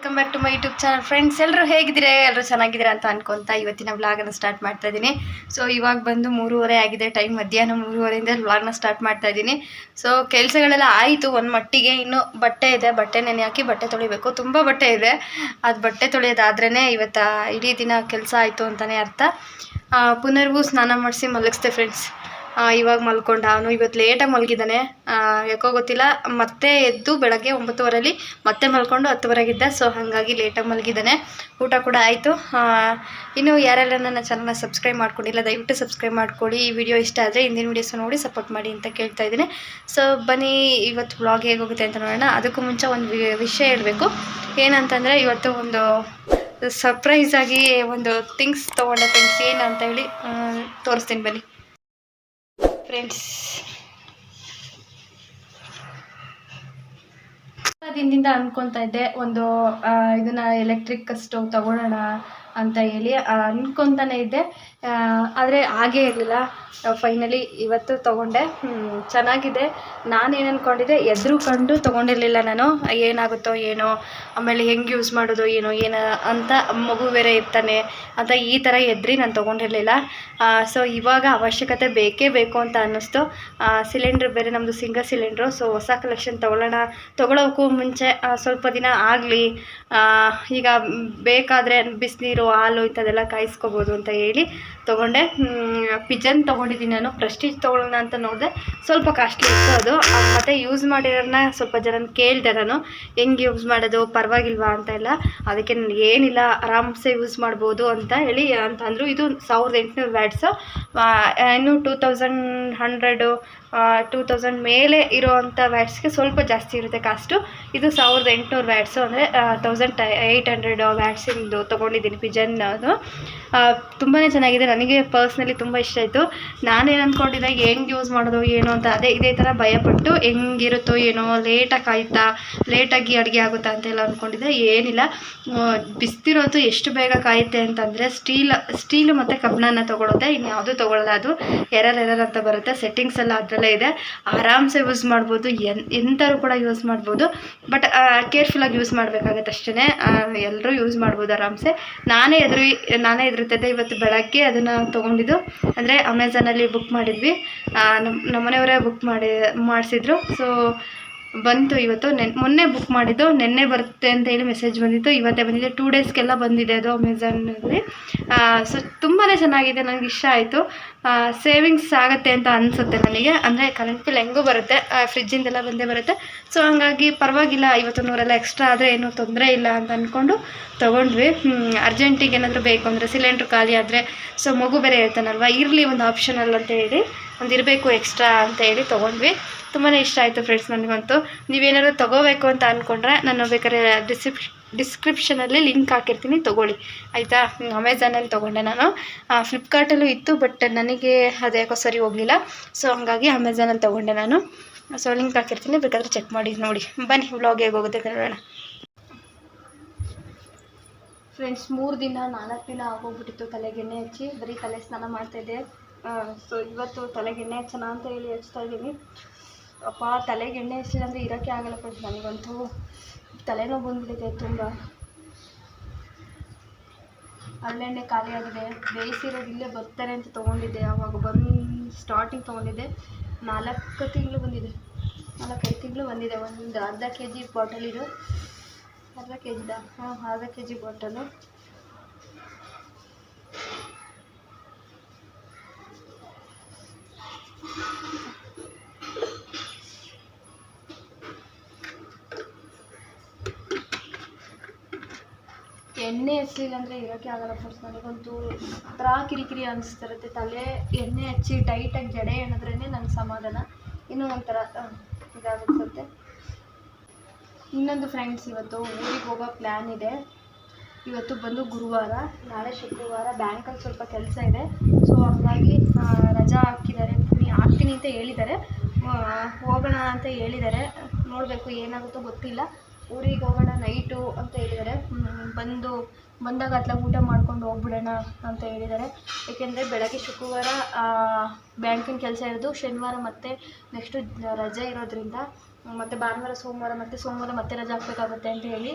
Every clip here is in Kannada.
Welcome back to my YouTube channel friends. ಎಲ್ಲರೂ ಹೇಗಿದ್ದೀರಾ? ಎಲ್ಲರೂ ಚೆನ್ನಾಗಿದ್ದೀರಾ ಅಂತ ಅನ್ಕೊತಾ ಇವತ್ತಿನ ವ್ಲಾಗನ್ನು ಸ್ಟಾರ್ಟ್ ಮಾಡ್ತಾ ಇದ್ದೀನಿ. ಸೊ ಇವಾಗ ಬಂದು 3:30 ಆಗಿದೆ, ಟೈಮ್ ಮಧ್ಯಾಹ್ನ 3:30ಇಂದ ವ್ಲಾಗ್ನ ಸ್ಟಾರ್ಟ್ ಮಾಡ್ತಾ ಇದ್ದೀನಿ. ಸೊ ಕೆಲಸಗಳೆಲ್ಲ ಆಯಿತು ಒಂದು ಮಟ್ಟಿಗೆ. ಇನ್ನು ಬಟ್ಟೆ ಇದೆ, ಬಟ್ಟೆ ನೆನೆ ಹಾಕಿ ಬಟ್ಟೆ ತೊಳಿಬೇಕು. ತುಂಬ ಬಟ್ಟೆ ಇದೆ, ಅದು ಬಟ್ಟೆ ತೊಳೆಯೋದಾದ್ರೇ ಇವತ್ತು ಇಡೀ ದಿನ ಕೆಲಸ ಆಯಿತು ಅಂತಲೇ ಅರ್ಥ. ಪುನರ್ಗೂ ಸ್ನಾನ ಮಾಡಿಸಿ ಮಲಗಿಸ್ದೆ ಫ್ರೆಂಡ್ಸ್. ಇವಾಗ ಮಲ್ಕೊಂಡ. ಅವನು ಇವತ್ತು ಲೇಟಾಗಿ ಮಲಗಿದ್ದಾನೆ, ಯಾಕೋ ಗೊತ್ತಿಲ್ಲ. ಮತ್ತೆ ಎದ್ದು ಬೆಳಗ್ಗೆ 9:30 ಮತ್ತೆ ಮಲ್ಕೊಂಡು 10:30 ಸೊ ಹಾಗಾಗಿ ಲೇಟಾಗಿ ಮಲಗಿದ್ದಾನೆ. ಊಟ ಕೂಡ ಆಯಿತು. ಇನ್ನು ಯಾರೆಲ್ಲ ನನ್ನ ಚಾನಲ್ನ ಸಬ್ಸ್ಕ್ರೈಬ್ ಮಾಡ್ಕೊಂಡಿಲ್ಲ ದಯವಿಟ್ಟು ಸಬ್ಸ್ಕ್ರೈಬ್ ಮಾಡ್ಕೊಳ್ಳಿ. ಈ ವಿಡಿಯೋ ಇಷ್ಟ ಆದರೆ ಹಿಂದಿನ ವೀಡಿಯೋಸ್ ನೋಡಿ ಸಪೋರ್ಟ್ ಮಾಡಿ ಅಂತ ಕೇಳ್ತಾ ಇದ್ದೀನಿ. ಸೊ ಬನ್ನಿ ಇವತ್ತು ವ್ಲಾಗ್ ಹೇಗೋಗುತ್ತೆ ಅಂತ ನೋಡೋಣ. ಅದಕ್ಕೂ ಮುಂಚೆ ಒಂದು ವಿಷಯ ಹೇಳಬೇಕು. ಏನಂತಂದರೆ ಇವತ್ತು ಒಂದು ಸರ್ಪ್ರೈಸ್ ಆಗಿ ಒಂದು ಥಿಂಗ್ಸ್ ತೊಗೊಂಡೆ ಫ್ರೆಂಡ್ಸ್. ಏನು ಅಂತ ಹೇಳಿ ತೋರಿಸ್ತೀನಿ ಬನ್ನಿ ಫ್ರೆಂಡ್ಸ್. ದಿನದಿಂದ ಅನ್ಕೊತಾ ಇದ್ದೆ ಒಂದು ಇದನ್ನ ಎಲೆಕ್ಟ್ರಿಕ್ ಸ್ಟವ್ ತಗೊಳ್ಳೋಣ ಅಂತ ಹೇಳಿ ಅನ್ಕೊತಾನೆ ಇದ್ದೆ, ಆದರೆ ಹಾಗೇ ಇರಲಿಲ್ಲ. ಫೈನಲಿ ಇವತ್ತು ತೊಗೊಂಡೆ. ಚೆನ್ನಾಗಿದೆ. ನಾನೇನು ಅಂದ್ಕೊಂಡಿದ್ದೆ, ಎದುರು ಕಂಡು ತೊಗೊಂಡಿರಲಿಲ್ಲ ನಾನು. ಏನಾಗುತ್ತೋ ಏನೋ, ಆಮೇಲೆ ಹೆಂಗೆ ಯೂಸ್ ಮಾಡೋದು ಏನೋ ಅಂತ, ಮಗು ಬೇರೆ ಇರ್ತಾನೆ ಅಂತ ಈ ಥರ ಎದ್ರಿ ನಾನು ತೊಗೊಂಡಿರಲಿಲ್ಲ. ಸೊ ಇವಾಗ ಅವಶ್ಯಕತೆ ಬೇಕೇ ಬೇಕು ಅಂತ ಅನ್ನಿಸ್ತು. ಸಿಲಿಂಡ್ರ್ ಬೇರೆ ನಮ್ಮದು ಸಿಂಗಲ್ ಸಿಲಿಂಡ್ರು. ಸೊ ಹೊಸ ಕಲೆಕ್ಷನ್ ತೊಗೊಳೋಕ್ಕೂ ಮುಂಚೆ ಸ್ವಲ್ಪ ದಿನ ಆಗಲಿ, ಈಗ ಬೇಕಾದರೆ ಬಿಸಿನೀರು ಹಾಲು ಇಂಥದ್ದೆಲ್ಲ ಕಾಯಿಸ್ಕೋಬೋದು ಅಂತ ಹೇಳಿ ತೊಗೊಂಡೆ. ಪಿಜನ್ ತೊಗೊಂಡಿದ್ದೀನಿ ನಾನು. ಪ್ರೆಸ್ಟೀಜ್ ತೊಗೊಳ್ಳೋಣ ಅಂತ ನೋಡಿದೆ, ಸ್ವಲ್ಪ ಕಾಸ್ಟ್ಲಿ ಇತ್ತು ಅದು. ಮತ್ತು ಯೂಸ್ ಮಾಡಿರೋನ್ನ ಸ್ವಲ್ಪ ಜನ ಕೇಳಿದೆ ನಾನು, ಹೆಂಗೆ ಯೂಸ್ ಮಾಡೋದು, ಪರವಾಗಿಲ್ವಾ ಅಂತ ಎಲ್ಲ. ಅದಕ್ಕೆ ನನಗೆ ಏನಿಲ್ಲ, ಆರಾಮ್ಸೆ ಯೂಸ್ ಮಾಡ್ಬೋದು ಅಂತ ಹೇಳಿ ಅಂತಂದರು. ಇದು 1800 ವ್ಯಾಟ್ಸು. ಇನ್ನು 2100 2000 ಮೇಲೆ ಇರೋವಂಥ ವ್ಯಾಟ್ಸ್ಗೆ ಸ್ವಲ್ಪ ಜಾಸ್ತಿ ಇರುತ್ತೆ ಕಾಸ್ಟು. ಇದು 1800 ವ್ಯಾಟ್ಸು, ಅಂದರೆ 1800 ವ್ಯಾಟ್ಸಿಂದು ತೊಗೊಂಡಿದ್ದೀನಿ ಪಿಜನ್. ಅದು ತುಂಬಾ ಚೆನ್ನಾಗಿದೆ. ನನಗೆ ಪರ್ಸ್ನಲಿ ತುಂಬ ಇಷ್ಟ ಆಯಿತು. ನಾನೇನು ಅಂದ್ಕೊಂಡಿದ್ದೆ, ಹೆಂಗೆ ಯೂಸ್ ಮಾಡೋದು ಏನೋ ಅಂತ. ಇದೇ ಥರ ಭಯಪಟ್ಟು ಹೆಂಗಿರುತ್ತೋ ಏನೋ, ಲೇಟಾಗಿ ಅಡುಗೆ ಆಗುತ್ತಾ ಅಂತೆಲ್ಲ ಅಂದ್ಕೊಂಡಿದ್ದೆ. ಏನಿಲ್ಲ, ಬಿಸ್ತಿರೋದು ಎಷ್ಟು ಬೇಗ ಕಾಯುತ್ತೆ ಅಂತಂದರೆ ಸ್ಟೀಲು ಮತ್ತು ಕಬ್ಬಿಣನ ತೊಗೊಳುತ್ತೆ, ಇನ್ನು ಯಾವುದೂ ತೊಗೊಳ್ಳಲ್ಲ. ಅದು ಎರರ್ ಅಂತ ಬರುತ್ತೆ. ಸೆಟ್ಟಿಂಗ್ಸ್ ಎಲ್ಲ ಅದರಲ್ಲೇ ಇದೆ. ಆರಾಮ್ಸೆ ಯೂಸ್ ಮಾಡ್ಬೋದು, ಎಂಥರೂ ಕೂಡ ಯೂಸ್ ಮಾಡ್ಬೋದು. ಬಟ್ ಕೇರ್ಫುಲ್ಲಾಗಿ ಯೂಸ್ ಮಾಡಬೇಕಾಗತ್ತೆ ಅಷ್ಟೇ. ಎಲ್ಲರೂ ಯೂಸ್ ಮಾಡ್ಬೋದು ಆರಾಮ್ಸೆ. ನಾನೇ ಹೆದರುತ್ತಿದ್ದೆ. ಇವತ್ತು ಬೆಳಗ್ಗೆ ಅದನ್ನು ತೊಗೊಂಡಿದ್ದು, ಅಂದರೆ ಅಮೆಝಾನಲ್ಲಿ ಬುಕ್ ಮಾಡಿದ್ವಿ. ನಮ್ಮನೆಯವರೇ ಬುಕ್ ಮಾಡಿಸಿದ್ರು. ಸೊ ಬಂತು ಇವತ್ತು. ಮೊನ್ನೆ ಬುಕ್ ಮಾಡಿದ್ದು, ನಿನ್ನೆ ಬರುತ್ತೆ ಅಂತ ಹೇಳಿ ಮೆಸೇಜ್ ಬಂದಿತ್ತು. ಇವತ್ತೇ ಬಂದಿದೆ. 2 ಡೇಸ್ಗೆಲ್ಲ ಬಂದಿದೆ ಅದು ಅಮೆಝಾನಲ್ಲಿ. ಸೊ ತುಂಬಾ ಚೆನ್ನಾಗಿದೆ, ನನಗೆ ಇಷ್ಟ ಆಯಿತು. ಸೇವಿಂಗ್ಸ್ ಆಗುತ್ತೆ ಅಂತ ಅನಿಸುತ್ತೆ ನನಗೆ. ಅಂದರೆ ಕರೆಂಟ್ ಬಿಲ್ ಹೆಂಗೂ ಬರುತ್ತೆ, ಫ್ರಿಜ್ಜಿಂದೆಲ್ಲ ಬಂದೇ ಬರುತ್ತೆ. ಸೊ ಹಾಗಾಗಿ ಪರವಾಗಿಲ್ಲ, 50-100 ಎಕ್ಸ್ಟ್ರಾ ಆದರೆ ಏನೂ ತೊಂದರೆ ಇಲ್ಲ ಅಂತ ಅಂದ್ಕೊಂಡು ತೊಗೊಂಡ್ವಿ. ಅರ್ಜೆಂಟಿಗೆ ಏನಾದರೂ ಬೇಕು ಅಂದರೆ, ಸಿಲಿಂಡ್ರ್ ಖಾಲಿ ಆದರೆ, ಸೊ ಮಗು ಬೇರೆ ಇರ್ತಾನಲ್ವ, ಇರಲಿ ಒಂದು ಆಪ್ಷನಲ್ ಅಂತ ಹೇಳಿ, ಒಂದಿರಬೇಕು ಎಕ್ಸ್ಟ್ರಾ ಅಂತ ಹೇಳಿ ತೊಗೊಂಡ್ವಿ. ತುಂಬಾ ಇಷ್ಟ ಆಯಿತು ಫ್ರೆಂಡ್ಸ್ ನನಗಂತೂ. ನೀವೇನಾದ್ರು ತೊಗೋಬೇಕು ಅಂತ ಅಂದ್ಕೊಂಡ್ರೆ ನಾನು ಬೇಕಾದ್ರೆ ಡಿಸ್ಕ್ರಿಪ್ಷನಲ್ಲಿ ಲಿಂಕ್ ಹಾಕಿರ್ತೀನಿ, ತೊಗೊಳ್ಳಿ ಆಯಿತಾ. ಅಮೆಝಾನಲ್ಲಿ ತೊಗೊಂಡೆ ನಾನು. ಫ್ಲಿಪ್ಕಾರ್ಟಲ್ಲೂ ಇತ್ತು, ಬಟ್ ನನಗೆ ಅದು ಯಾಕೋ ಸರಿ ಹೋಗಲಿಲ್ಲ. ಸೊ ಹಾಗಾಗಿ ಅಮೆಝಾನಲ್ಲಿ ತೊಗೊಂಡೆ ನಾನು. ಸೊ ಲಿಂಕ್ ಹಾಕಿರ್ತೀನಿ, ಬೇಕಾದರೆ ಚೆಕ್ ಮಾಡಿ ನೋಡಿ. ಬನ್ನಿ ವ್ಲಾಗ್ ಹೇಗೆ ಹೋಗುತ್ತೆ ನೋಡೋಣ ಫ್ರೆಂಡ್ಸ್. 4 ದಿನ ಆಗೋಗ್ಬಿಟ್ಟಿತ್ತು ತಲೆಗೆ ಎಣ್ಣೆ ಹಚ್ಚಿ. ಬರೀ ತಲೆ ಸ್ನಾನ ಮಾಡ್ತಾಯಿದ್ದೆ. ಸೊ ಇವತ್ತು ತಲೆಗೆ ಎಣ್ಣೆ ಹಚ್ಚೋಣ ಅಂತ ಹೇಳಿ ಹಚ್ತಾ ಇದ್ದೀನಿ. ಅಪ್ಪ, ತಲೆಗೆ ಎಣ್ಣೆ ಹಚ್ಚಿಲ್ಲ ಅಂದರೆ ಇರೋಕ್ಕೆ ಆಗಲ್ಲ ಫ್ರೆಂಡ್ಸ್. ನನಗಂತೂ ತಲೆನೋವು ಬಂದುಬಿಟ್ಟಿದೆ ತುಂಬ. ಹರಳೆಣ್ಣೆ ಖಾಲಿ ಆಗಿದೆ. ಬೇಯಿಸಿರೋದು ಇಲ್ಲೇ ಬರ್ತಾರೆ ಅಂತ ತೊಗೊಂಡಿದ್ದೆ. ಆವಾಗ ಸ್ಟಾರ್ಟಿಂಗ್ ತೊಗೊಂಡಿದ್ದೆ. 4 ತಿಂಗಳು ಬಂದಿದೆ, 4-5 ತಿಂಗಳು ಬಂದಿದೆ. ಒಂದು ಅರ್ಧ kg ಬಾಟಲ್ ಇದು. ಅರ್ಧ kg ಬಾಟಲು. ಎಣ್ಣೆ ಹಚ್ಚಲಿಲ್ಲ ಅಂದರೆ ಇರೋಕ್ಕೆ ಆಗಲ್ಲ ಫ್ರೆಂಡ್ಸ್. ನನಗಂತೂ ಒಂಥರ ಕಿರಿಕಿರಿ ಅನಿಸ್ತಿರುತ್ತೆ. ತಲೆ ಎಣ್ಣೆ ಹಚ್ಚಿ ಟೈಟಾಗಿ ಜಡೆ ಎಣಿದ್ರೇ ನನಗೆ ಸಮಾಧಾನ. ಇನ್ನೂ ಒಂಥರ ಇದಾಗುತ್ತೆ. ಇನ್ನೊಂದು ಫ್ರೆಂಡ್ಸ್, ಇವತ್ತು ಊರಿಗೆ ಹೋಗೋ ಪ್ಲ್ಯಾನ್ ಇದೆ. ಇವತ್ತು ಬಂದು ಗುರುವಾರ, ನಾಳೆ ಶುಕ್ರವಾರ. ಬ್ಯಾಂಕಲ್ಲಿ ಸ್ವಲ್ಪ ಕೆಲಸ ಇದೆ. ಸೊ ಹಾಗಾಗಿ ರಜಾ ಹಾಕ್ತೀನಿ ಅಂತ ಹೇಳಿದ್ದಾರೆ. ಹೋಗೋಣ ಅಂತ ಹೇಳಿದ್ದಾರೆ. ನೋಡಬೇಕು ಏನಾಗುತ್ತೋ ಗೊತ್ತಿಲ್ಲ. ಊರಿಗೆ ಹೋಗೋಣ ನೈಟು ಅಂತ ಹೇಳಿದ್ದಾರೆ. ಬಂದಾಗ ಅತ್ಲಾಗ ಊಟ ಮಾಡ್ಕೊಂಡು ಹೋಗ್ಬಿಡೋಣ ಅಂತ ಹೇಳಿದ್ದಾರೆ. ಏಕೆಂದರೆ ಬೆಳಗ್ಗೆ ಶುಕ್ರವಾರ ಬ್ಯಾಂಕಿನ ಕೆಲಸ ಇರೋದು, ಶನಿವಾರ ಮತ್ತು ನೆಕ್ಸ್ಟು ರಜೆ ಇರೋದ್ರಿಂದ ಮತ್ತು ಭಾನುವಾರ ಸೋಮವಾರ ಮತ್ತೆ ರಜೆ ಹಾಕಬೇಕಾಗುತ್ತೆ ಅಂತ ಹೇಳಿ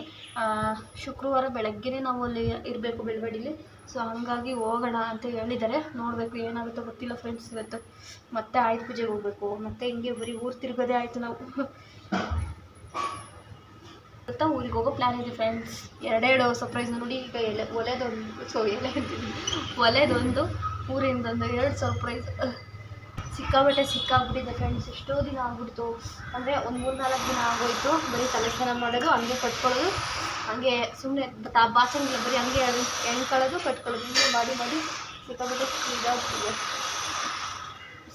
ಶುಕ್ರವಾರ ಬೆಳಗ್ಗೆನೇ ನಾವು ಅಲ್ಲಿ ಇರಬೇಕು ಬೆಳವಡಿಲಿ. ಸೊ ಹಾಗಾಗಿ ಹೋಗೋಣ ಅಂತ ಹೇಳಿದ್ದಾರೆ. ನೋಡಬೇಕು ಏನಾಗುತ್ತೋ ಗೊತ್ತಿಲ್ಲ ಫ್ರೆಂಡ್ಸ್. ಇವತ್ತು ಮತ್ತೆ ಆಯುಧ ಪೂಜೆಗೆ ಹೋಗಬೇಕು. ಮತ್ತೆ ಹಿಂಗೆ ಬರೀ ಊರು ತಿರುಗೋದೇ ಆಯಿತು ನಾವು. ಗೊತ್ತಾ, ಊರಿಗೆ ಹೋಗೋ ಪ್ಲ್ಯಾನ್ ಇದೆ ಫ್ರೆಂಡ್ಸ್. ಎರಡೆರಡು ಸರ್ಪ್ರೈಸ್ ನೋಡಿ. ಈಗ ಒಲೆದೊಂದು ಊರಿಂದೊಂದು 2 ಸರ್ಪ್ರೈಸ್ ಸಿಕ್ಕಾಗ್ಬಿಟ್ಟಿದೆ ಫ್ರೆಂಡ್ಸ್. ಎಷ್ಟೋ ದಿನ ಆಗ್ಬಿಡ್ತು ಅಂದರೆ ಒಂದು 3-4 ದಿನ ಆಗೋಯ್ತು. ಬರೀ ತಲೆ ಸ್ನಾನ ಮಾಡೋದು, ಹಂಗೆ ಕಟ್ಕೊಳ್ಳೋದು, ಹಂಗೆ ಸುಮ್ಮನೆ ಬಾಚಂಗಿಲ್ಲ, ಬರೀ ಹಂಗೆ ಎಣ್ಕೊಳ್ಳೋದು ಕಟ್ಕೊಳ್ಳೋದು, ಹಿಂಗೆ ಮಾಡಿ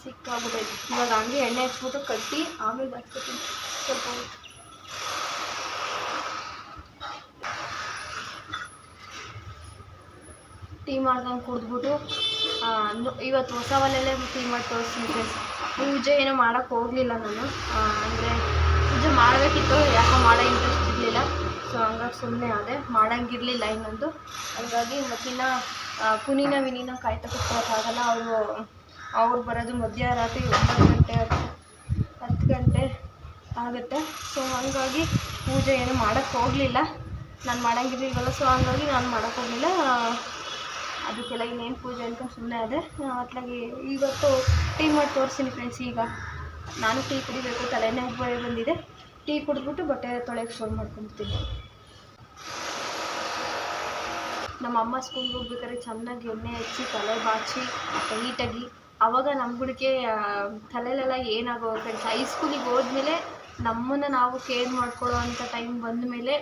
ಸಿಕ್ಕಾಗ್ಬಿಟ್ಟೈತೆ. ಇವಾಗ ಹಂಗೆ ಎಣ್ಣೆ ಹಚ್ಬಿಟ್ಟು ಕಟ್ಟಿ ಆಮೇಲೆ ಬಾಚ್ಕೊತೀನಿ. ಸ್ವಲ್ಪ ಟೀ ಮಾಡ್ಕೊಂಡು ಕುಡಿದ್ಬಿಟ್ಟು ಇವತ್ತು ಹೊಸ ಒಲೆಯಲ್ಲೇ ಟೀ ಮಾಡಿ ತೋರಿಸ್ತೀನಿ ಫ್ರೆಂಡ್ಸ್. ಪೂಜೆ ಏನೋ ಮಾಡೋಕ್ಕೆ ಹೋಗಲಿಲ್ಲ ನಾನು. ಅಂದರೆ ಪೂಜೆ ಮಾಡಬೇಕಿತ್ತು, ಯಾಕೋ ಮಾಡೋ ಇಂಟ್ರೆಸ್ಟ್ ಇರಲಿಲ್ಲ. ಸೊ ಹಂಗಾಗಿ ಸುಮ್ಮನೆ ಅದೇ ಮಾಡೋಂಗಿರಲಿಲ್ಲ ಇನ್ನೊಂದು. ಹಾಗಾಗಿ ಮತ್ತಿನ್ನ ಪುನೀನ ವಿನೀನ ಕಾಯ್ತಾ ಕೂತ್ಕೊಳ್ಳೋಕ್ಕಾಗಲ್ಲ. ಅವ್ರು ಬರೋದು ಮಧ್ಯರಾತ್ರಿ 9 ಗಂಟೆ 10 ಗಂಟೆ ಆಗುತ್ತೆ. ಸೊ ಹಾಗಾಗಿ ಪೂಜೆ ಏನೂ ಮಾಡೋಕ್ಕೆ ಹೋಗಲಿಲ್ಲ. ನಾನು ಮಾಡೋಂಗಿರಲಿಲ್ವಲ್ಲ. ಸೊ ಹಾಗಾಗಿ ನಾನು ಮಾಡೋಕ್ಕೆ ಹೋಗಲಿಲ್ಲ. ಅದಕ್ಕೆಲ್ಲ ಇನ್ನೇನು ಪೂಜೆ ಅನ್ಕೊಂಡು ಸುಮ್ಮನೆ ಅದೇ ಅಟ್ಲಾಗಿ ಇವತ್ತು ಟೀ ಮಾಡಿ ತೋರಿಸ್ತೀನಿ ಫ್ರೆಂಡ್ಸ್. ಈಗ ನಾನು ಟೀ ಕುಡಿಬೇಕು, ತಲೆನೇ ಬಂದಿದೆ. ಟೀ ಕುಡಿದ್ಬಿಟ್ಟು ಬಟ್ಟೆ ತೊಳೆಯೋಕ್ಕೆ ಶುರು ಮಾಡ್ಕೊಂಡ್ಬಿಡ್ತೀನಿ. ನಮ್ಮ ಅಮ್ಮ ಸ್ಕೂಲ್ಗೆ ಹೋಗ್ಬೇಕಾದ್ರೆ ಚೆನ್ನಾಗಿ ಎಣ್ಣೆ ಹಚ್ಚಿ ತಲೆ ಬಾಚಿ ನೀಟಾಗಿ, ಆವಾಗ ನಮ್ಗಳಿಗೆ ತಲೆಲೆಲ್ಲ ಏನಾಗೋ ಫ್ರೆಂಡ್ಸ್. ಹೈಸ್ಕೂಲಿಗೆ ಹೋದ್ಮೇಲೆ ನಮ್ಮನ್ನು ನಾವು ಕೇರ್ ಮಾಡ್ಕೊಳ್ಳೋ ಅಂಥ ಟೈಮ್ ಬಂದಮೇಲೆ,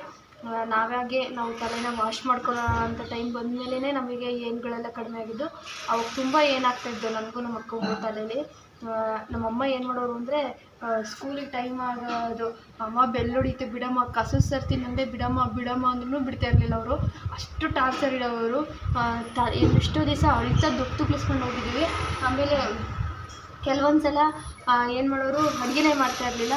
ನಾವು ತಲೆನ ವಾಶ್ ಮಾಡ್ಕೊಳ್ಳೋ ಅಂಥ ಟೈಮ್ ಬಂದಮೇಲೆ ನಮಗೆ ಏನುಗಳೆಲ್ಲ ಕಡಿಮೆ ಆಗಿದ್ದು. ಅವಾಗ ತುಂಬ ಏನಾಗ್ತಾಯಿದ್ದು ನನಗೂ ನಮ್ಮ ಅಕ್ಕಂಗೂ ತಲೆಯಲ್ಲಿ. ನಮ್ಮಮ್ಮ ಏನು ಮಾಡೋರು ಅಂದರೆ, ಸ್ಕೂಲಿಗೆ ಟೈಮ್ ಆಗೋದು, ಅಮ್ಮ ಬೆಲ್ ಹೊಡಿತು ಬಿಡಮ್ಮ, ಕಸದ ಸರ್ತೀನಿ ಅಂದರೆ ಬಿಡಮ್ಮ ಅಂದ್ರೂ ಬಿಡ್ತಾ ಇರಲಿಲ್ಲ ಅವರು. ಅಷ್ಟು ಟಾರ್ಚರ್ ಇಡೋರು. ಎಷ್ಟೋ ದಿವಸ ಅಳಿತಾ ದುಡ್ಡು ತುಕ್ಲಿಸ್ಕೊಂಡು ಹೋಗಿದ್ದೀವಿ. ಆಮೇಲೆ ಕೆಲವೊಂದು ಸಲ ಏನು ಮಾಡೋರು, ಅಡುಗೆನೇ ಮಾಡ್ತಾ ಇರಲಿಲ್ಲ.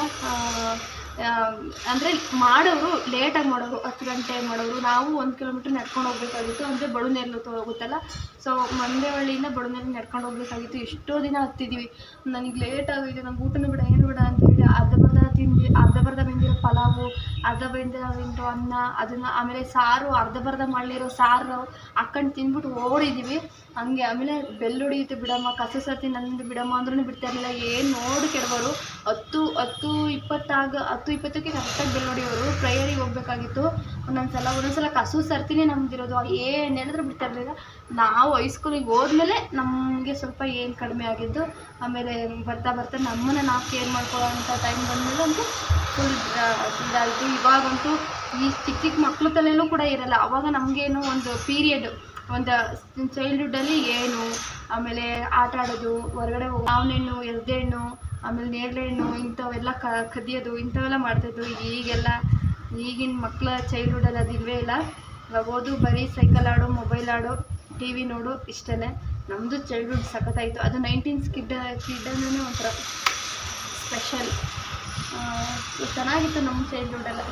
ಅಂದರೆ ಮಾಡೋರು ಲೇಟಾಗಿ ಮಾಡೋರು, 10 ಗಂಟೆಗೆ ಮಾಡೋರು. ನಾವು 1 ಕಿಲೋಮೀಟ್ರ್ ನಡ್ಕೊಂಡು ಹೋಗ್ಬೇಕಾಗಿತ್ತು. ಅಂದರೆ ಬಳುನೇರ್ಲು ಹೋಗುತ್ತಲ್ಲ. ಸೊ ಮಂದೇವಳ್ಳಿಯಿಂದ ಬಳುನೇರ್ಲು ನಡ್ಕೊಂಡು ಹೋಗ್ಬೇಕಾಗಿತ್ತು. ಎಷ್ಟೋ ದಿನ ಹತ್ತಿದ್ದೀವಿ. ನನಗೆ ಲೇಟ್ ಆಗೋಯ್ತು, ನಂಗೆ ಊಟನೂ ಬೇಡ ಏನು ಬೇಡ ಅಂತೇಳಿ ಅರ್ಧ ಬೆಂದಿರೋ ಪಲಾವು, ಅರ್ಧ ಬೆಂದಿರೋ ಅನ್ನ, ಅದನ್ನು ಆಮೇಲೆ ಸಾರು ಅರ್ಧ ಮಾಡಿರೋ ಸಾರು ಹಾಕೊಂಡು ತಿಂದ್ಬಿಟ್ಟು ಓಡಿದ್ದೀವಿ ಹಂಗೆ. ಆಮೇಲೆ ಬೆಲ್ ಹೊಡಿಯುತ್ತೆ ಬಿಡಮ್ಮ, ಕಸ ಸರ್ತಿ ನನ್ನದು ಬಿಡಮ್ಮ ಅಂದ್ರೂ ಬಿಡ್ತಾ ಇರಲಿಲ್ಲ. ಏನು ನೋಡಿ ಕೆಡವರು. 10:20ಕ್ಕೆ ಕರೆಕ್ಟಾಗಿ ಬೆಲ್ ಹೊಡಿಯೋರು. ಪ್ರೇಯರಿಗೆ ಹೋಗ್ಬೇಕಾಗಿತ್ತು. ಒಂದೊಂದ್ಸಲ ಕಸು ಸರ್ತಿನೇ ನಮ್ದಿರೋದು. ಏನು ಹೇಳಿದ್ರು ಬಿಡ್ತಾ ಇರಲಿಲ್ಲ. ನಾವು ಹೈಸ್ಕೂಲಿಗೆ ಹೋದ್ಮೇಲೆ ನಮಗೆ ಸ್ವಲ್ಪ ಏನು ಕಡಿಮೆ ಆಗಿದ್ದು. ಆಮೇಲೆ ಬರ್ತಾ ನಮ್ಮನ್ನು ನಾವು ಕೇರ್ ಮಾಡ್ಕೊಳ್ಳೋ ಅಂಥ ಟೈಮ್ ಬಂದಮೇಲೆ ಅಂತೂ ಫುಲ್ ಇದಾಯಿತು. ಇವಾಗಂತೂ ಈ ಚಿಕ್ಕ ಮಕ್ಳ ತಲೆಯಲ್ಲೂ ಕೂಡ ಇರಲ್ಲ. ಆವಾಗ ನಮಗೇನು ಒಂದು ಪೀರಿಯಡ್, ಒಂದು ಚೈಲ್ಡ್ಹುಡ್ಡಲ್ಲಿ ಏನು, ಆಮೇಲೆ ಆಟ ಆಡೋದು, ಹೊರಗಡೆ ಮಾವಿನ ಎರ್ದೆಹಣ್ಣು, ಆಮೇಲೆ ನೇರಳೆ ಹಣ್ಣು, ಇಂಥವೆಲ್ಲ ಕದಿಯೋದು, ಇಂಥವೆಲ್ಲ ಮಾಡ್ತಾಯಿದ್ರು. ಈಗಿನ ಮಕ್ಕಳ ಚೈಲ್ಡ್ಹುಡ್ಡಲ್ಲಿ ಅದು ಇಲ್ಲವೇ ಇಲ್ಲ. ಇವಾಗ ಓದು, ಬರೀ ಸೈಕಲ್ ಆಡು, ಮೊಬೈಲ್ ಆಡು, ಟಿ ವಿ ನೋಡು, ಇಷ್ಟೇ. ನಮ್ಮದು ಚೈಲ್ಡ್ಹುಡ್ ಸಖತ್ತಾಯಿತು. ಅದು 90s ಕಿಡ್ ಅನ್ನೋನೇ ಒಂಥರ ಸ್ಪೆಷಲ್. ಚೆನ್ನಾಗಿತ್ತು ನಮ್ಮ ಚೈಲ್ಡ್ಹುಡ್ಡೆಲ್ಲ.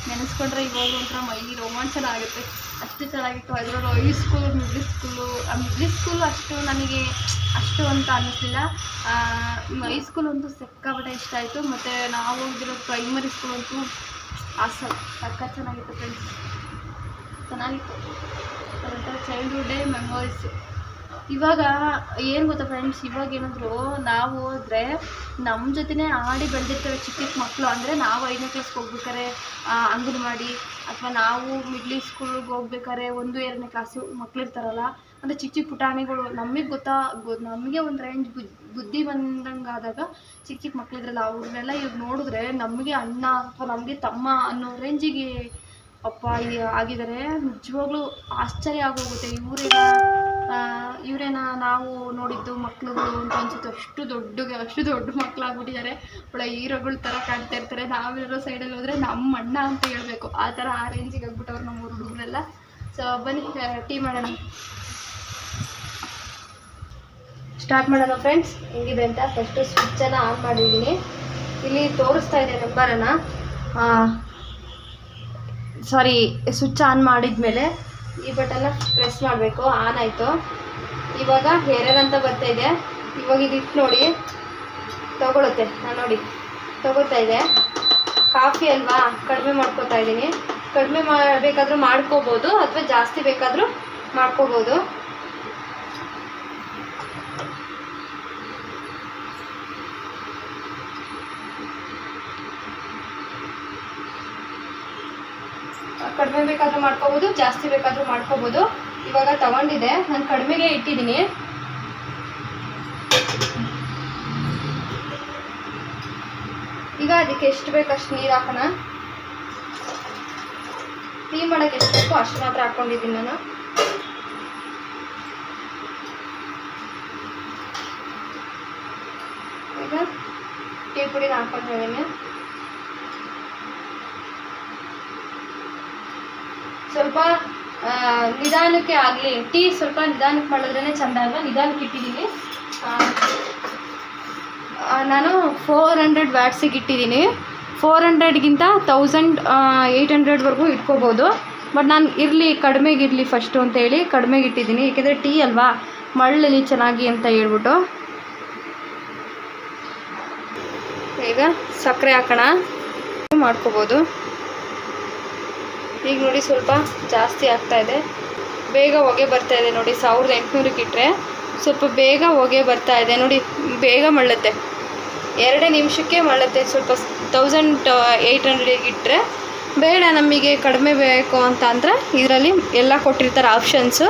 ನೆನೆಸ್ಕೊಂಡ್ರೆ ಇವಾಗ ಒಂಥರ ಮೈ ರೋಮಾಂಚನ ಆಗುತ್ತೆ. ಅಷ್ಟು ಚೆನ್ನಾಗಿತ್ತು. ಅದರಲ್ಲೂ ಹೈಸ್ಕೂಲು, ಮಿಡ್ಲ್ ಸ್ಕೂಲು ಅಷ್ಟು ನನಗೆ ಅಷ್ಟು ಅಂತ ಅನ್ನಿಸ್ಲಿಲ್ಲ. ಹೈಸ್ಕೂಲ್ ಅಂತೂ ಸಿಕ್ಕಾಪಟ್ಟೆ ಇಷ್ಟ ಆಯಿತು. ಮತ್ತು ನಾವು ಹೋಗಿರೋ ಪ್ರೈಮರಿ ಸ್ಕೂಲ್ ಅಂತೂ ಸಖತ್ ಚೆನ್ನಾಗಿತ್ತು ಫ್ರೆಂಡ್ಸ್. ಚೆನ್ನಾಗಿತ್ತು. ಅದೊಂಥರ ಚೈಲ್ಡ್ಹುಡ್ಡೇ ಮೆಮೊರೀಸು. ಇವಾಗ ಏನು ಗೊತ್ತಾ ಫ್ರೆಂಡ್ಸ್, ಇವಾಗ ಏನಾದರೂ ನಾವು ಹೋದರೆ ನಮ್ಮ ಜೊತೆನೇ ಆಡಿ ಬೆಳೆದಿರ್ತಾರೆ ಚಿಕ್ಕ ಮಕ್ಕಳು. ಅಂದರೆ ನಾವು 5ನೇ ಕ್ಲಾಸ್ಗೆ ಹೋಗ್ಬೇಕಾರೆ ಅಂಗನವಾಡಿ, ಅಥವಾ ನಾವು ಮಿಡ್ಲ್ ಸ್ಕೂಲ್ಗೆ ಹೋಗ್ಬೇಕಾರೆ 1-2ನೇ ಕ್ಲಾಸು ಮಕ್ಕಳಿರ್ತಾರಲ್ಲ, ಅಂದರೆ ಚಿಕ್ಕ ಪುಟಾಣಿಗಳು. ನಮಗೆ ಒಂದು ರೇಂಜ್ ಬುದ್ಧಿ ಬಂದಂಗೆ ಆದಾಗ ಚಿಕ್ಕ ಮಕ್ಕಳಿದ್ರಲ್ಲ, ಅವ್ರನ್ನೆಲ್ಲ ಇವಾಗ ನೋಡಿದ್ರೆ ನಮಗೆ ಅಣ್ಣ ಅಥವಾ ನಮಗೆ ತಮ್ಮ ಅನ್ನೋ ರೇಂಜಿಗೆ ಆಗಿದ್ದಾರೆ. ನಿಜವಾಗ್ಲೂ ಆಶ್ಚರ್ಯ ಆಗೋಗುತ್ತೆ. ಇವರೇನ ನಾವು ನೋಡಿದ್ದು ಮಕ್ಕಳುಗಳು ಅಂತ ಅನ್ಸುತ್ತೆ. ಅಷ್ಟು ದೊಡ್ಡ ಮಕ್ಕಳಾಗ್ಬಿಟ್ಟಿದ್ದಾರೆ. ಒಳ್ಳೆ ಹೀರೋಗಳ ಥರ ಕಾಣ್ತಾ ಇರ್ತಾರೆ. ನಾವಿರೋ ಸೈಡಲ್ಲಿ ಹೋದರೆ ನಮ್ಮ ಅಣ್ಣ ಅಂತ ಹೇಳಬೇಕು. ಆ ಥರ ಆ ರೇಂಜಿಗೆ ಆಗ್ಬಿಟ್ಟವ್ರು ನಮ್ಮ ಹುಡುಗರೆಲ್ಲ. ಸೊ ಬನ್ನಿ ಟೀ ಮಾಡೋಣ, ಸ್ಟಾರ್ಟ್ ಮಾಡೋಣ ಫ್ರೆಂಡ್ಸ್. ಹೆಂಗಿದೆ ಅಂತ ಫಸ್ಟು ಸ್ವಿಚ್ಚನ್ನು ಆನ್ ಮಾಡಿದ್ದೀನಿ. ಇಲ್ಲಿ ತೋರಿಸ್ತಾ ಇದೆ ನಂಬರನ್ನು. ಸ್ವಿಚ್ ಆನ್ ಮಾಡಿದ್ಮೇಲೆ ಈ ಬಟನ್ನ ಪ್ರೆಸ್ ಮಾಡಬೇಕು. ಆನ್ ಆಯಿತು. ಇವಾಗ ಎರರ್ ಅಂತ ಬರ್ತಾ ಇದೆ. ಇವಾಗ ಇದಿಟ್ಟು ನೋಡಿ ತಗೊಳುತ್ತೆ. ನೋಡಿ ತಗೋತಾ ಇದೆ. ಕಾಫಿ ಅಲ್ವಾ, ಕಡಿಮೆ ಮಾಡ್ಕೋತಾ ಇದ್ದೀನಿ. ಕಡಿಮೆ ಮಾಡಬೇಕಾದ್ರೂ ಮಾಡ್ಕೋಬೋದು ಅಥವಾ ಜಾಸ್ತಿ ಬೇಕಾದರೂ ಮಾಡ್ಕೋಬೋದು. ಕಡಿಮೆ ಬೇಕಾದರೂ ಮಾಡ್ಕೋಬೋದು, ಜಾಸ್ತಿ ಬೇಕಾದರೂ ಮಾಡ್ಕೋಬೋದು. ಇವಾಗ ತಗೊಂಡಿದ್ದೆ, ನಾನು ಕಡಿಮೆಗೆ ಇಟ್ಟಿದ್ದೀನಿ. ಈಗ ಅದಕ್ಕೆ ಎಷ್ಟು ಬೇಕು ಅಷ್ಟು ನೀರು ಹಾಕೋಣ. ಟೀ ಮಾಡೋಕ್ಕೆ ಎಷ್ಟು ಬೇಕೋ ಅಷ್ಟು ಮಾತ್ರ ಹಾಕ್ಕೊಂಡಿದ್ದೀನಿ ನಾನು. ಈಗ ಟೀ ಪುಡಿನ ಹಾಕ್ಕೊಂಡಿದ್ದೀನಿ. ಸ್ವಲ್ಪ ನಿಧಾನಕ್ಕೆ ಆಗಲಿ, ಟೀ ಸ್ವಲ್ಪ ನಿಧಾನಕ್ಕೆ ಮಾಡಿದ್ರೇ ಚೆಂದ ಅಲ್ವಾ. ನಿಧಾನಕ್ಕೆ ಇಟ್ಟಿದ್ದೀನಿ ನಾನು. 400 ವ್ಯಾಟ್ಸಿಗೆ ಇಟ್ಟಿದ್ದೀನಿ. 400ಗಿಂತ 1800ವರೆಗೂ ಇಟ್ಕೋಬೋದು. ಬಟ್ ನಾನು ಇರಲಿ ಕಡಿಮೆಗಿರಲಿ ಫಸ್ಟು ಅಂತೇಳಿ ಕಡಿಮೆಗೆ ಇಟ್ಟಿದ್ದೀನಿ. ಏಕೆಂದರೆ ಟೀ ಅಲ್ವಾ, ಮಳ್ಳಲ್ಲಿ ಚೆನ್ನಾಗಿ ಅಂತ ಹೇಳ್ಬಿಟ್ಟು. ಈಗ ಸಕ್ಕರೆ ಹಾಕೋಣ, ಮಾಡ್ಕೋಬೋದು. ಈಗ ನೋಡಿ ಸ್ವಲ್ಪ ಜಾಸ್ತಿ ಆಗ್ತಾಯಿದೆ, ಬೇಗ ಹೊಗೆ ಬರ್ತಾಯಿದೆ ನೋಡಿ. 1800ಕ್ಕೆ ಇಟ್ಟರೆ ಸ್ವಲ್ಪ ಬೇಗ ಹೊಗೆ ಬರ್ತಾಯಿದೆ ನೋಡಿ, ಬೇಗ ಮಳ್ಳುತ್ತೆ. 2 ನಿಮಿಷಕ್ಕೆ ಮಳ್ಳುತ್ತೆ. ಸ್ವಲ್ಪ 1800ಗೆ ಇಟ್ಟರೆ ಬೇಡ, ನಮಗೆ ಕಡಿಮೆ ಬೇಕು ಅಂತ ಅಂದರೆ ಇದರಲ್ಲಿ ಎಲ್ಲ ಕೊಟ್ಟಿರ್ತಾರೆ ಆಪ್ಷನ್ಸು,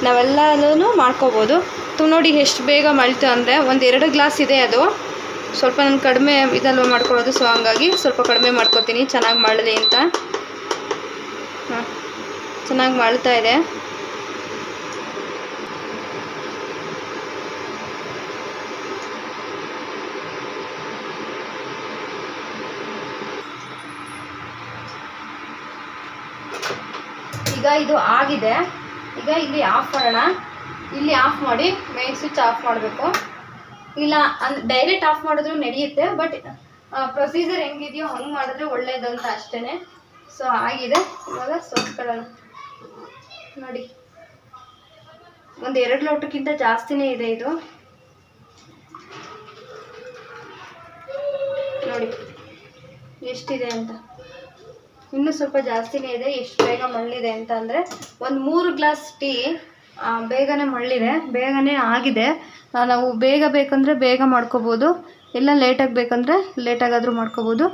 ನಾವೆಲ್ಲನೂ ಮಾಡ್ಕೋಬೋದು. ನೋಡಿ ಎಷ್ಟು ಬೇಗ ಮಳ್ತು ಅಂದರೆ 1-2 ಗ್ಲಾಸ್ ಇದೆ ಅದು. ಸ್ವಲ್ಪ ನಾನು ಕಡಿಮೆ ಇದಲ್ವ ಮಾಡ್ಕೊಳ್ಳೋದು, ಸೊ ಹಂಗಾಗಿ ಸ್ವಲ್ಪ ಕಡಿಮೆ ಮಾಡ್ಕೊತೀನಿ ಚೆನ್ನಾಗಿ ಮಾಡಲಿ ಅಂತ. ಚೆನ್ನಾಗಿ ಮಾಡ್ತಾ ಇದೆ. ಈಗ ಇದು ಆಗಿದೆ. ಈಗ ಇಲ್ಲಿ ಆಫ್ ಮಾಡೋಣ. ಇಲ್ಲಿ ಆಫ್ ಮಾಡಿ ಮೇನ್ ಸ್ವಿಚ್ ಆಫ್ ಮಾಡಬೇಕು. ಇಲ್ಲ ಡೈರೆಕ್ಟ್ ಆಫ್ ಮಾಡಿದ್ರು ನಡೆಯುತ್ತೆ, ಬಟ್ ಪ್ರೊಸೀಜರ್ ಹೆಂಗಿದೆಯೋ ಹಂಗೆ ಮಾಡಿದ್ರೆ ಒಳ್ಳೇದಂತ ಅಷ್ಟೇ. ಸೊ ಆಗಿದೆ. ಇವಾಗ ಸೋಸ್ಕೊಳ್ಳೋಣ. ನೋಡಿ 1-2 ಲೋಟಕ್ಕಿಂತ ಜಾಸ್ತಿನೇ ಇದೆ ಇದು. ನೋಡಿ ಎಷ್ಟಿದೆ ಅಂತ, ಇನ್ನೂ ಸ್ವಲ್ಪ ಜಾಸ್ತಿನೇ ಇದೆ. ಎಷ್ಟು ಬೇಗ ಮಳ್ಳಿದೆ ಅಂತ ಅಂದರೆ 1-3 ಗ್ಲಾಸ್ ಟೀ ಬೇಗನೆ ಮಳ್ಳಿದೆ, ಬೇಗನೆ ಆಗಿದೆ. ನಾವು ಬೇಗ ಬೇಕಂದರೆ ಬೇಗ ಮಾಡ್ಕೋಬೋದು, ಇಲ್ಲ ಲೇಟಾಗಿ ಬೇಕಂದರೆ ಲೇಟಾಗಾದರೂ ಮಾಡ್ಕೋಬೋದು.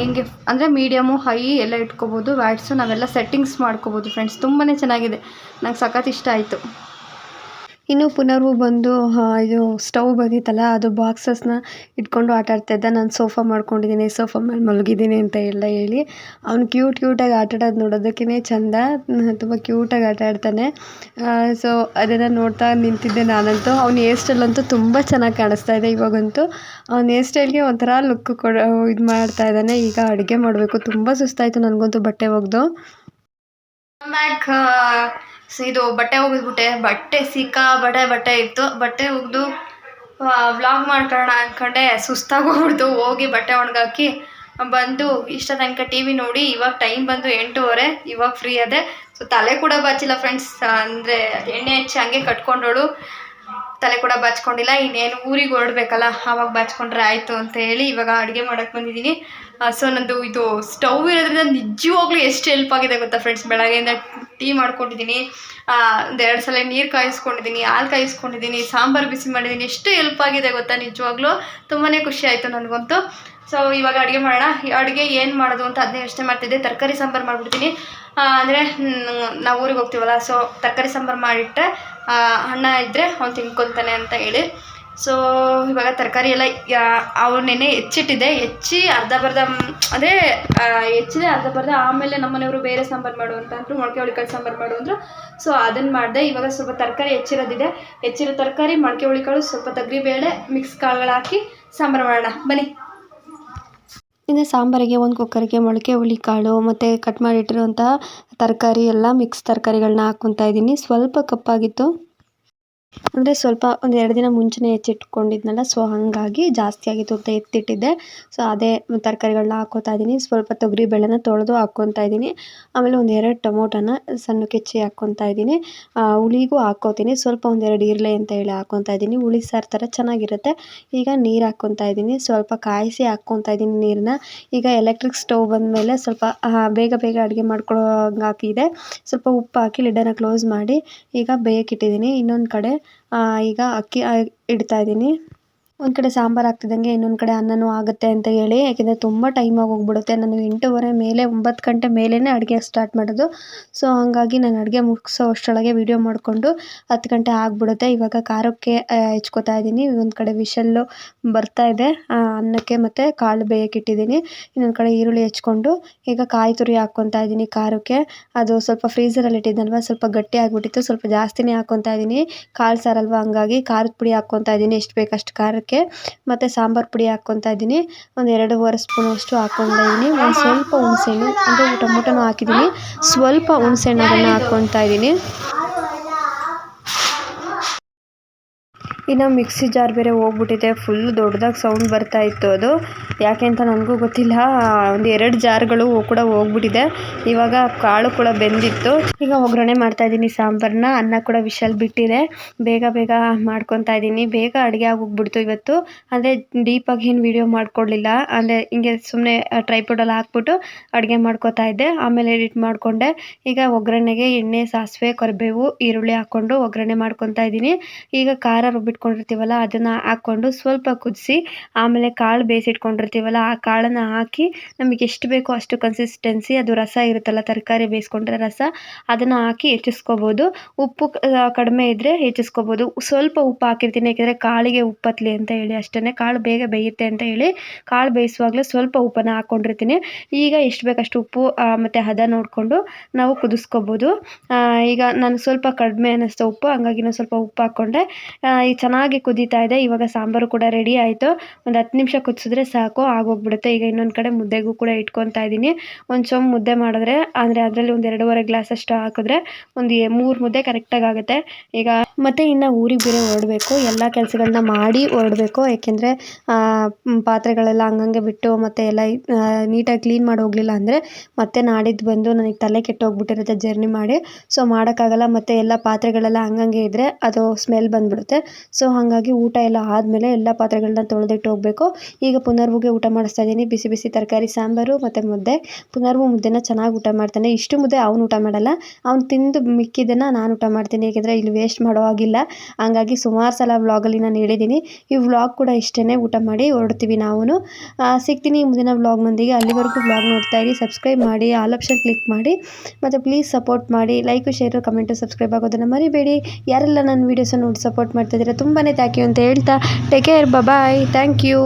ಹಿಂಗೆ ಅಂದರೆ ಮೀಡಿಯಮು ಹೈ ಎಲ್ಲ ಇಟ್ಕೋಬೋದು. ವ್ಯಾಟ್ಸು ನಾವೆಲ್ಲ ಸೆಟ್ಟಿಂಗ್ಸ್ ಮಾಡ್ಕೋಬೋದು ಫ್ರೆಂಡ್ಸ್. ತುಂಬಾ ಚೆನ್ನಾಗಿದೆ, ನಂಗೆ ಸಖತ್ ಇಷ್ಟ ಆಯಿತು. ಇನ್ನು ಪುನರ್ವು ಬಂದು ಇದು ಸ್ಟವ್ ಬಂದಿತ್ತಲ್ಲ, ಅದು ಬಾಕ್ಸಸ್ನ ಇಟ್ಕೊಂಡು ಆಟ ಆಡ್ತಾಯಿದ್ದ. ನಾನು ಸೋಫಾ ಮಾಡ್ಕೊಂಡಿದ್ದೀನಿ, ಸೋಫಾ ಮೇಲೆ ಮಲಗಿದ್ದೀನಿ ಅಂತ ಎಲ್ಲ ಹೇಳಿ ಅವ್ನು ಕ್ಯೂಟಾಗಿ ಆಟ ಆಡೋದು ನೋಡೋದಕ್ಕೇ ಚೆಂದ. ತುಂಬ ಕ್ಯೂಟಾಗಿ ಆಟ ಆಡ್ತಾನೆ. ಸೊ ಅದನ್ನು ನೋಡ್ತಾ ನಿಂತಿದ್ದೆ ನಾನಂತೂ. ಅವ್ನ ಹೇರ್ ಸ್ಟೈಲಂತೂ ತುಂಬ ಚೆನ್ನಾಗಿ ಕಾಣಿಸ್ತಾ ಇದೆ. ಇವಾಗಂತೂ ಅವ್ನ ಹೇರ್ ಸ್ಟೈಲ್ಗೆ ಒಂಥರ ಲುಕ್ ಇದು ಮಾಡ್ತಾ ಇದ್ದಾನೆ. ಈಗ ಅಡುಗೆ ಮಾಡಬೇಕು, ತುಂಬ ಸುಸ್ತಾಯಿತು ನನಗಂತೂ ಬಟ್ಟೆ ಒಗೆದು. ಇದು ಬಟ್ಟೆ ಒಗೆದ್ಬಿಟ್ಟೆ. ಬಟ್ಟೆ ಬಟ್ಟೆ ಇತ್ತು. ಬಟ್ಟೆ ಒಗೆದು ವ್ಲಾಗ್ ಮಾಡ್ಕೊಳ್ಳೋಣ ಅಂದ್ಕೊಂಡೆ, ಸುಸ್ತಾಗಿ ಹೋಗ್ಬಿಡ್ತು. ಹೋಗಿ ಬಟ್ಟೆ ಒಣಗಾಕಿ ಬಂದು ಇಷ್ಟ ತನಕ ಟಿ ವಿ ನೋಡಿ. ಇವಾಗ ಟೈಮ್ ಬಂದು 8:30. ಇವಾಗ ಫ್ರೀ ಅದೇ. ಸೊ ತಲೆ ಕೂಡ ಬಾಚಿಲ್ಲ ಫ್ರೆಂಡ್ಸ್, ಅಂದರೆ ಎಣ್ಣೆ ಹಚ್ಚಿ ಹಂಗೆ ಕಟ್ಕೊಂಡೋಳು, ತಲೆ ಕೂಡ ಬಾಚ್ಕೊಂಡಿಲ್ಲ. ಇನ್ನೇನು ಊರಿಗೆ ಹೊರಡ್ಬೇಕಲ್ಲ, ಆವಾಗ ಬಾಚ್ಕೊಂಡ್ರೆ ಆಯಿತು ಅಂತ ಹೇಳಿ ಇವಾಗ ಅಡುಗೆ ಮಾಡೋಕ್ಕೆ ಬಂದಿದ್ದೀನಿ. ಸೊ ನಂದು ಇದು ಸ್ಟವ್ ಇರೋದ್ರಿಂದ ನಿಜವಾಗ್ಲೂ ಎಷ್ಟು ಹೆಲ್ಪ್ ಆಗಿದೆ ಗೊತ್ತಾ ಫ್ರೆಂಡ್ಸ್. ಬೆಳಗ್ಗೆಯಿಂದ ಟೀ ಮಾಡ್ಕೊಂಡಿದ್ದೀನಿ, 1-2 ಸಲ ನೀರು ಕಾಯಿಸ್ಕೊಂಡಿದ್ದೀನಿ, ಹಾಲು ಕಾಯಿಸ್ಕೊಂಡಿದ್ದೀನಿ, ಸಾಂಬಾರು ಬಿಸಿ ಮಾಡಿದ್ದೀನಿ. ಎಷ್ಟು ಹೆಲ್ಪ್ ಆಗಿದೆ ಗೊತ್ತಾ, ನಿಜವಾಗ್ಲೂ ತುಂಬಾ ಖುಷಿ ಆಯಿತು ನನಗಂತೂ. ಸೊ ಇವಾಗ ಅಡುಗೆ ಮಾಡೋಣ. ಅಡುಗೆ ಏನು ಮಾಡೋದು ಅಂತ ಅದನ್ನೇ ಯೋಚನೆ ಮಾಡ್ತಿದ್ದೆ. ತರಕಾರಿ ಸಾಂಬಾರು ಮಾಡಿಬಿಡ್ತೀನಿ. ಅಂದರೆ ನಾವು ಊರಿಗೆ ಹೋಗ್ತೀವಲ್ಲ, ಸೊ ತರಕಾರಿ ಸಾಂಬಾರು ಮಾಡಿಟ್ಟರೆ ಅಣ್ಣ ಇದ್ದರೆ ಅವ್ನು ತಿನ್ಕೊತಾನೆ ಅಂತ ಹೇಳಿ. ಸೊ ಇವಾಗ ತರಕಾರಿ ಎಲ್ಲ ಅವ್ರು ನೆನೆ ಹೆಚ್ಚಿಟ್ಟಿದ್ದೆ. ಅರ್ಧಬರ್ಧ ಅಂದರೆ ಹೆಚ್ಚಿದೆ ಅರ್ಧಬರ್ಧ. ಆಮೇಲೆ ನಮ್ಮನೆಯವರು ಬೇರೆ ಸಾಂಬಾರು ಮಾಡು ಅಂತ ಅಂದರು, ಮೊಳಕೆ ಹುಳಿಕಾಳು ಸಾಂಬಾರು ಮಾಡು ಅಂದರು. ಸೊ ಅದನ್ನು ಮಾಡಿದೆ. ಇವಾಗ ಸ್ವಲ್ಪ ತರಕಾರಿ ಹೆಚ್ಚಿರೋ ತರಕಾರಿ, ಮೊಳಕೆ ಹುಳಿಕಾಳು, ಸ್ವಲ್ಪ ತೊಗರಿಬೇಳೆ, ಮಿಕ್ಸ್ ಕಾಳುಗಳು ಹಾಕಿ ಸಾಂಬಾರು ಮಾಡೋಣ ಬನ್ನಿ. ಇನ್ನು ಸಾಂಬಾರಿಗೆ ಒಂದು ಕುಕ್ಕರಿಗೆ ಮೊಳಕೆ ಹುಳಿಕಾಳು ಮತ್ತು ಕಟ್ ಮಾಡಿಟ್ಟಿರುವಂತಹ ತರಕಾರಿ ಎಲ್ಲ ಮಿಕ್ಸ್ ತರಕಾರಿಗಳನ್ನ ಹಾಕ್ಕೊತಾ ಇದ್ದೀನಿ. ಸ್ವಲ್ಪ ಕಪ್ಪಾಗಿತ್ತು. ಅಂದರೆ ಸ್ವಲ್ಪ ಒಂದು 2 ದಿನ ಮುಂಚೆನೇ ಹೆಚ್ಚಿಟ್ಕೊಂಡಿದ್ನಲ್ಲ, ಸೊ ಹಾಗಾಗಿ ಜಾಸ್ತಿ ಆಗಿತ್ತು ಅಂತ ಎತ್ತಿಟ್ಟಿದ್ದೆ. ಸೊ ಅದೇ ತರಕಾರಿಗಳನ್ನ ಹಾಕ್ಕೋತಾ ಇದ್ದೀನಿ. ಸ್ವಲ್ಪ ತೊಗರಿಬೇಳೆನ ತೊಳೆದು ಹಾಕ್ಕೊತಾ ಇದ್ದೀನಿ. ಆಮೇಲೆ ಒಂದು 2 ಟೊಮೊಟೊನ ಸಣ್ಣಕ್ಕೆ ಹೆಚ್ಚಿ ಹಾಕ್ಕೊತಾ ಇದ್ದೀನಿ. ಹುಳಿಗೂ ಹಾಕ್ಕೋತೀನಿ. ಸ್ವಲ್ಪ ಒಂದು 2 ಈರುಳ್ಳಿ ಅಂತ ಹೇಳಿ ಹಾಕ್ಕೊತಾ ಇದ್ದೀನಿ. ಹುಳಿ ಸಾರು ಥರ ಚೆನ್ನಾಗಿರುತ್ತೆ. ಈಗ ನೀರು ಹಾಕ್ಕೊತಾ ಇದ್ದೀನಿ. ಸ್ವಲ್ಪ ಕಾಯಿಸಿ ಹಾಕ್ಕೊತಾ ಇದ್ದೀನಿ ನೀರನ್ನ. ಈಗ ಎಲೆಕ್ಟ್ರಿಕ್ ಸ್ಟವ್ ಬಂದಮೇಲೆ ಸ್ವಲ್ಪ ಬೇಗ ಬೇಗ ಅಡುಗೆ ಮಾಡ್ಕೊಳ್ಳೋ ಹಾಕಿದೆ. ಸ್ವಲ್ಪ ಉಪ್ಪು ಹಾಕಿ ಲಿಡ್ಡನ್ನು ಕ್ಲೋಸ್ ಮಾಡಿ ಈಗ ಬೇಯಕ್ಕಿಟ್ಟಿದ್ದೀನಿ. ಇನ್ನೊಂದು ಕಡೆ ಈಗ ಅಕ್ಕಿ ಇಡ್ತಾ ಇದ್ದೀನಿ. ಒಂದು ಕಡೆ ಸಾಂಬಾರು ಆಗ್ತಿದ್ದಂಗೆ ಇನ್ನೊಂದು ಕಡೆ ಅನ್ನನೂ ಆಗುತ್ತೆ ಅಂತ ಹೇಳಿ, ಯಾಕೆಂದರೆ ತುಂಬ ಟೈಮ್ ಆಗೋಗ್ಬಿಡುತ್ತೆ. ನಾನು 8:30 ಮೇಲೆ 9 ಗಂಟೆ ಮೇಲೇ ಅಡುಗೆ ಸ್ಟಾರ್ಟ್ ಮಾಡೋದು. ಸೊ ಹಾಗಾಗಿ ನಾನು ಅಡುಗೆ ಮುಗಿಸೋ ಅಷ್ಟರೊಳಗೆ ವೀಡಿಯೋ ಮಾಡಿಕೊಂಡು 10 ಗಂಟೆ ಆಗಿಬಿಡುತ್ತೆ. ಇವಾಗ ಖಾರಕ್ಕೆ ಹೆಚ್ಕೋತಾ ಇದ್ದೀನಿ. ಒಂದು ಕಡೆ ವಿಷಲ್ಲು ಬರ್ತಾ ಇದೆ ಅನ್ನಕ್ಕೆ, ಮತ್ತು ಕಾಳು ಬೇಯಕ್ಕಿಟ್ಟಿದ್ದೀನಿ. ಇನ್ನೊಂದು ಕಡೆ ಈರುಳ್ಳಿ ಹೆಚ್ಕೊಂಡು ಈಗ ಕಾಯಿ ತುರಿ ಹಾಕ್ಕೊತಾ ಇದ್ದೀನಿ ಖಾರಕ್ಕೆ. ಅದು ಸ್ವಲ್ಪ ಫ್ರೀಝರಲ್ಲಿ ಇಟ್ಟಿದ್ನಲ್ವ, ಸ್ವಲ್ಪ ಗಟ್ಟಿ ಆಗಿಬಿಟ್ಟಿತ್ತು. ಸ್ವಲ್ಪ ಜಾಸ್ತಿನೇ ಹಾಕ್ಕೊತಾ ಇದ್ದೀನಿ. ಕಾಳು ಸಾರಲ್ವ, ಹಂಗಾಗಿ ಖಾರದ ಪುಡಿ ಹಾಕ್ಕೊತಾ ಇದ್ದೀನಿ ಎಷ್ಟು ಬೇಕು ಅಷ್ಟು ಖಾರಕ್ಕೆ. ಮತ್ತು ಸಾಂಬಾರು ಪುಡಿ ಹಾಕ್ಕೊತಾ ಇದ್ದೀನಿ. ಒಂದು 2.5 ಸ್ಪೂನಷ್ಟು ಹಾಕ್ಕೊತಾ ಇದ್ದೀನಿ. ಒಂದು ಸ್ವಲ್ಪ ಹುಣಸೆಹಣ್ಣು, ಅಂದರೆ ಟೊಮೊಟೊನೂ ಹಾಕಿದ್ದೀನಿ, ಸ್ವಲ್ಪ ಹುಣಸೆಹಣ್ಣು ಅದನ್ನು ಹಾಕ್ಕೊತಾ ಇದ್ದೀನಿ. ಇನ್ನು ಮಿಕ್ಸಿ ಜಾರ್ ಬೇರೆ ಹೋಗ್ಬಿಟ್ಟಿದೆ. ಫುಲ್ ದೊಡ್ಡದಾಗಿ ಸೌಂಡ್ ಬರ್ತಾ ಇತ್ತು. ಅದು ಯಾಕೆ ಅಂತ ನನಗೂ ಗೊತ್ತಿಲ್ಲ. ಒಂದು 2 ಜಾರ್ಗಳು ಕೂಡ ಹೋಗ್ಬಿಟ್ಟಿದೆ. ಇವಾಗ ಕಾಳು ಕೂಡ ಬೆಂದಿತ್ತು. ಈಗ ಒಗ್ಗರಣೆ ಮಾಡ್ತಾಯಿದ್ದೀನಿ ಸಾಂಬಾರನ್ನ. ಅನ್ನ ಕೂಡ ವಿಷಲ್ ಬಿಟ್ಟಿದೆ. ಬೇಗ ಬೇಗ ಮಾಡ್ಕೊತಾ ಇದ್ದೀನಿ. ಬೇಗ ಅಡುಗೆ ಆಗೋಗ್ಬಿಡ್ತು ಇವತ್ತು. ಅಂದರೆ ಡೀಪಾಗಿ ಏನು ವೀಡಿಯೋ ಮಾಡ್ಕೊಳ್ಳಿಲ್ಲ. ಅಂದರೆ ಹಿಂಗೆ ಸುಮ್ಮನೆ ಟ್ರೈಪೋಡಲ್ಲಿ ಹಾಕ್ಬಿಟ್ಟು ಅಡುಗೆ ಮಾಡ್ಕೊತಾ ಇದ್ದೆ. ಆಮೇಲೆ ಎಡಿಟ್ ಮಾಡಿಕೊಂಡೆ. ಈಗ ಒಗ್ಗರಣೆಗೆ ಎಣ್ಣೆ, ಸಾಸಿವೆ, ಕರಿಬೇವು, ಈರುಳ್ಳಿ ಹಾಕ್ಕೊಂಡು ಒಗ್ಗರಣೆ ಮಾಡ್ಕೊತಾ ಇದ್ದೀನಿ. ಈಗ ಖಾರ ರುಬ್ಬಿಟ್ಕೊಂಡಿರ್ತೀವಲ್ಲ ಅದನ್ನು ಹಾಕ್ಕೊಂಡು ಸ್ವಲ್ಪ ಕುದಿಸಿ, ಆಮೇಲೆ ಕಾಳು ಬೇಯಿಸಿಟ್ಕೊಂಡಿರ್ತೀವಲ್ಲ ಆ ಕಾಳನ್ನು ಹಾಕಿ ನಮಗೆ ಎಷ್ಟು ಬೇಕೋ ಅಷ್ಟು ಕನ್ಸಿಸ್ಟೆನ್ಸಿ, ಅದು ರಸ ಇರುತ್ತಲ್ಲ ತರಕಾರಿ ಬೇಯಿಸ್ಕೊಂಡ್ರೆ ರಸ, ಅದನ್ನು ಹಾಕಿ ಹೆಚ್ಚಿಸ್ಕೋಬೋದು. ಉಪ್ಪು ಕಡಿಮೆ ಇದ್ದರೆ ಹೆಚ್ಚಿಸ್ಕೋಬೋದು. ಸ್ವಲ್ಪ ಉಪ್ಪು ಹಾಕಿರ್ತೀನಿ, ಯಾಕೆಂದರೆ ಕಾಳಿಗೆ ಉಪ್ಪು ಹತ್ತಲಿ ಅಂತ ಹೇಳಿ ಅಷ್ಟೇ. ಕಾಳು ಬೇಗ ಬೇಯುತ್ತೆ ಅಂತ ಹೇಳಿ ಕಾಳು ಬೇಯಿಸುವಾಗಲೇ ಸ್ವಲ್ಪ ಉಪ್ಪನ್ನು ಹಾಕ್ಕೊಂಡಿರ್ತೀನಿ. ಈಗ ಎಷ್ಟು ಬೇಕಷ್ಟು ಉಪ್ಪು ಮತ್ತು ಹದ ನೋಡಿಕೊಂಡು ನಾವು ಕುದಿಸ್ಕೋಬೋದು. ಈಗ ನನಗೆ ಸ್ವಲ್ಪ ಕಡಿಮೆ ಅನ್ನಿಸ್ತು ಉಪ್ಪು, ಹಂಗಾಗಿ ನಾನು ಸ್ವಲ್ಪ ಉಪ್ಪು ಹಾಕ್ಕೊಂಡೆ. ಈಗ ಚೆನ್ನಾಗಿ ಕುದೀತಾ ಇದೆ. ಇವಾಗ ಸಾಂಬಾರು ಕೂಡ ರೆಡಿ ಆಯಿತು. ಒಂದು 10 ನಿಮಿಷ ಕುದಿಸಿದ್ರೆ ಸಾಕು, ಆಗೋಗ್ಬಿಡುತ್ತೆ. ಈಗ ಇನ್ನೊಂದು ಕಡೆ ಮುದ್ದೆಗೂ ಕೂಡ ಇಟ್ಕೊತಾ ಇದ್ದೀನಿ. ಒಂದು ಚೊಂಬು ಮುದ್ದೆ ಮಾಡಿದ್ರೆ, ಅಂದರೆ ಅದರಲ್ಲಿ ಒಂದು 2.5 ಗ್ಲಾಸ್ ಅಷ್ಟು ಹಾಕಿದ್ರೆ ಒಂದು 3 ಮುದ್ದೆ ಕರೆಕ್ಟಾಗಿ ಆಗುತ್ತೆ. ಈಗ ಮತ್ತು ಇನ್ನು ಊರಿಗೆ ಬೇರೆ ಹೊರಡಬೇಕು. ಎಲ್ಲ ಕೆಲಸಗಳನ್ನ ಮಾಡಿ ಹೊರಡಬೇಕು. ಏಕೆಂದರೆ ಪಾತ್ರೆಗಳೆಲ್ಲ ಹಂಗಂಗೆ ಬಿಟ್ಟು ಮತ್ತು ಎಲ್ಲ ನೀಟಾಗಿ ಕ್ಲೀನ್ ಮಾಡಿ ಹೋಗಲಿಲ್ಲ ಅಂದರೆ ಮತ್ತೆ ನಾಡಿದ್ದು ಬಂದು ನನಗೆ ತಲೆ ಕೆಟ್ಟೋಗ್ಬಿಟ್ಟಿರುತ್ತೆ ಜರ್ನಿ ಮಾಡಿ. ಸೊ ಮಾಡೋಕ್ಕಾಗಲ್ಲ. ಮತ್ತು ಎಲ್ಲ ಪಾತ್ರೆಗಳೆಲ್ಲ ಹಂಗಂಗೆ ಇದ್ದರೆ ಅದು ಸ್ಮೆಲ್ ಬಂದುಬಿಡುತ್ತೆ. ಸೊ ಹಾಗಾಗಿ ಊಟ ಎಲ್ಲ ಆದಮೇಲೆ ಎಲ್ಲ ಪಾತ್ರೆಗಳನ್ನ ತೊಳೆದಿಟ್ಟು ಹೋಗಬೇಕು. ಈಗ ಪುನರ್ವಿಗೆ ಊಟ ಮಾಡಿಸ್ತಾ ಇದ್ದೀನಿ. ಬಿಸಿ ಬಿಸಿ ತರಕಾರಿ ಸಾಂಬಾರು ಮತ್ತು ಮುದ್ದೆ. ಪುನರ್ವು ಮುದ್ದೆನ ಚೆನ್ನಾಗಿ ಊಟ ಮಾಡ್ತಾನೆ. ಇಷ್ಟು ಮುದ್ದೆ ಅವ್ನು ಊಟ ಮಾಡಲ್ಲ. ಅವ್ನು ತಿಂದು ಮಿಕ್ಕಿದ್ದನ್ನು ನಾನು ಊಟ ಮಾಡ್ತೀನಿ. ಏಕೆಂದರೆ ಇಲ್ಲಿ ವೇಸ್ಟ್ ಮಾಡೋ ಹಾಗಿಲ್ಲ. ಹಂಗಾಗಿ ಸುಮಾರು ಸಲ ವ್ಲಾಗಲ್ಲಿ ನಾನು ಹೇಳಿದ್ದೀನಿ. ಈ ವ್ಲಾಗ್ ಕೂಡ ಇಷ್ಟೇ, ಊಟ ಮಾಡಿ ಹೊರಡ್ತೀವಿ ನಾವು. ಸಿಗ್ತೀನಿ ಮುಂದಿನ ವ್ಲಾಗ್ನೊಂದಿಗೆ. ಅಲ್ಲಿವರೆಗೂ ವ್ಲಾಗ್ ನೋಡ್ತಾ ಇರಿ. ಸಬ್ಸ್ಕ್ರೈಬ್ ಮಾಡಿ, ಆಲ್ ಆಪ್ಷನ್ ಕ್ಲಿಕ್ ಮಾಡಿ, ಮತ್ತು ಪ್ಲೀಸ್ ಸಪೋರ್ಟ್ ಮಾಡಿ. ಲೈಕು, ಶೇರು, ಕಮೆಂಟು, ಸಬ್ಸ್ಕ್ರೈಬ್ ಆಗೋದನ್ನು ಮರಿಬೇಡಿ. ಯಾರೆಲ್ಲ ನನ್ನ ವೀಡಿಯೋಸನ್ನು ನೋಡಿ ಸಪೋರ್ಟ್ ಮಾಡ್ತಾಯಿದ್ದೀರಾ ತುಂಬಾ ಥ್ಯಾಂಕ್ ಯು ಅಂತ ಹೇಳ್ತಾ, take care, bye, thank you.